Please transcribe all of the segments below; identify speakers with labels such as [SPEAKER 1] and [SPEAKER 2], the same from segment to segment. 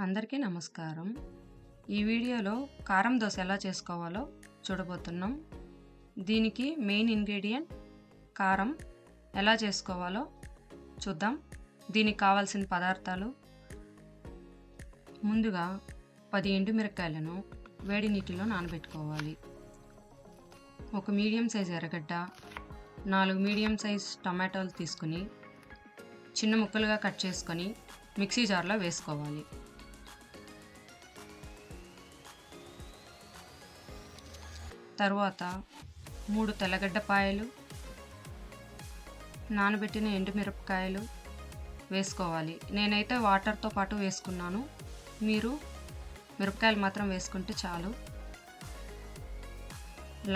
[SPEAKER 1] అందరికీ నమస్కారం. ఈ వీడియోలో కారం దోశ ఎలా చేసుకోవాలో చూడబోతున్నాం. దీనికి మెయిన్ ఇంగ్రీడియంట్ కారం. ఎలా చేసుకోవాలో చూద్దాం. దీనికి కావాల్సిన పదార్థాలు: ముందుగా 10 ఎండుమిరపకాయలను వేడి నీటిలో నానబెట్టుకోవాలి. ఒక మీడియం సైజ్ ఎర్రగడ్డ, 4 మీడియం సైజ్ టమాటాలు తీసుకుని చిన్న ముక్కలుగా కట్ చేసుకొని మిక్సీ జార్లో వేసుకోవాలి. తరువాత 3 తెల్లగడ్డపాయలు, నానబెట్టిన ఎండుమిరపకాయలు వేసుకోవాలి. నేనైతే వాటర్తో పాటు వేసుకున్నాను. మీరు మిరపకాయలు మాత్రం వేసుకుంటే చాలు.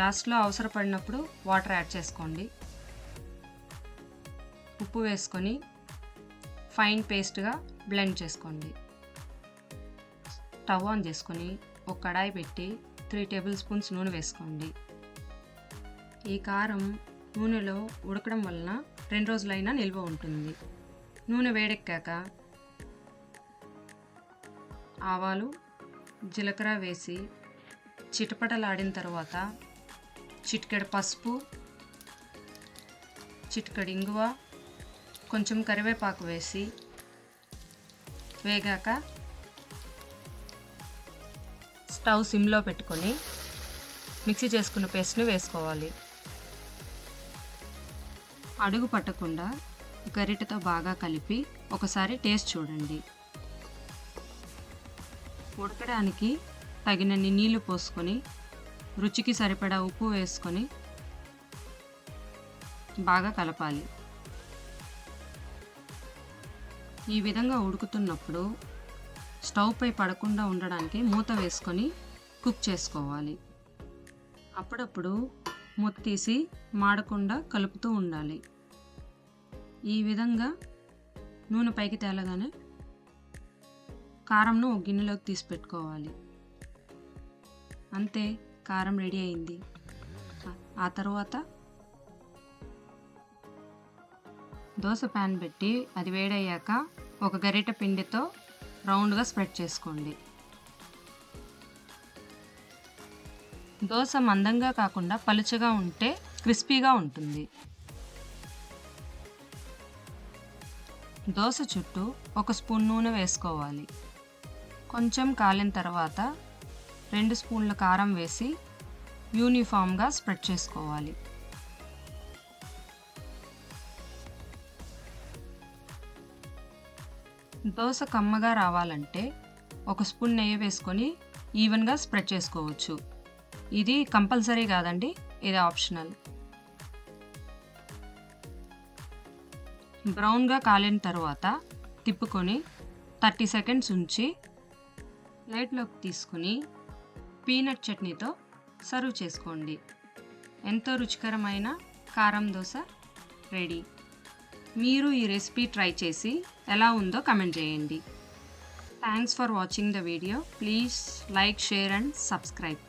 [SPEAKER 1] లాస్ట్లో అవసరపడినప్పుడు వాటర్ యాడ్ చేసుకోండి. ఉప్పు వేసుకొని ఫైన్ పేస్ట్గా బ్లెండ్ చేసుకోండి. స్టవ్ ఆన్ చేసుకొని ఒక కడాయి పెట్టి 3 టేబుల్ స్పూన్స్ నూనె వేసుకోండి. ఈ కారం నూనెలో ఉడకడం వలన 2 రోజులైనా నిల్వ ఉంటుంది. నూనె వేడెక్కాక ఆవాలు, జీలకర్ర వేసి చిటపటలాడిన తర్వాత చిటికెడు పసుపు, చిటికెడు ఇంగువ, కొంచెం కరివేపాకు వేసి వేగాక స్టవ్ సిమ్లో పెట్టుకొని మిక్సీ చేసుకున్న పేస్ట్ని వేసుకోవాలి. అడుగు పట్టకుండా గరిటెతో బాగా కలిపి ఒకసారి టేస్ట్ చూడండి. ఉడకడానికి తగినన్ని నీళ్లు పోసుకొని రుచికి సరిపడా ఉప్పు వేసుకొని బాగా కలపాలి. ఈ విధంగా ఉడుకుతున్నప్పుడు స్టవ్ పై పడకుండా ఉండడానికి మూత వేసుకొని కుక్ చేసుకోవాలి. అప్పుడప్పుడు మూత తీసి మాడకుండా కలుపుతూ ఉండాలి. ఈ విధంగా నూనె పైకి తేలగానే కారంను ఒక గిన్నెలోకి తీసి పెట్టుకోవాలి. అంతే, కారం రెడీ అయింది. ఆ తర్వాత దోశ ప్యాన్ పెట్టి అది వేడయ్యాక ఒక గరిటె పిండితో రౌండ్గా స్ప్రెడ్ చేసుకోండి. దోశ మందంగా కాకుండా పలుచగా ఉంటే క్రిస్పీగా ఉంటుంది. దోశ చుట్టూ 1 స్పూన్ నూనె వేసుకోవాలి. కొంచెం కాలిన తర్వాత 2 స్పూన్ల కారం వేసి యూనిఫామ్గా స్ప్రెడ్ చేసుకోవాలి. దోశ కమ్మగా రావాలంటే 1 స్పూన్ నెయ్యి వేసుకొని ఈవెన్గా స్ప్రెడ్ చేసుకోవచ్చు. ఇది కంపల్సరీ కాదండి, ఇది ఆప్షనల్. బ్రౌన్గా కాలిన తర్వాత తిప్పుకొని 30 సెకండ్స్ ఉంచి ప్లేట్లోకి తీసుకుని పీనట్ చట్నీతో సర్వ్ చేసుకోండి. ఎంతో రుచికరమైన కారం దోశ రెడీ. మీరు ఈ రెసిపీ ట్రై చేసి ఎలా ఉందో కమెంట్ చేయండి. Thanks for watching the video. Please like, share and subscribe.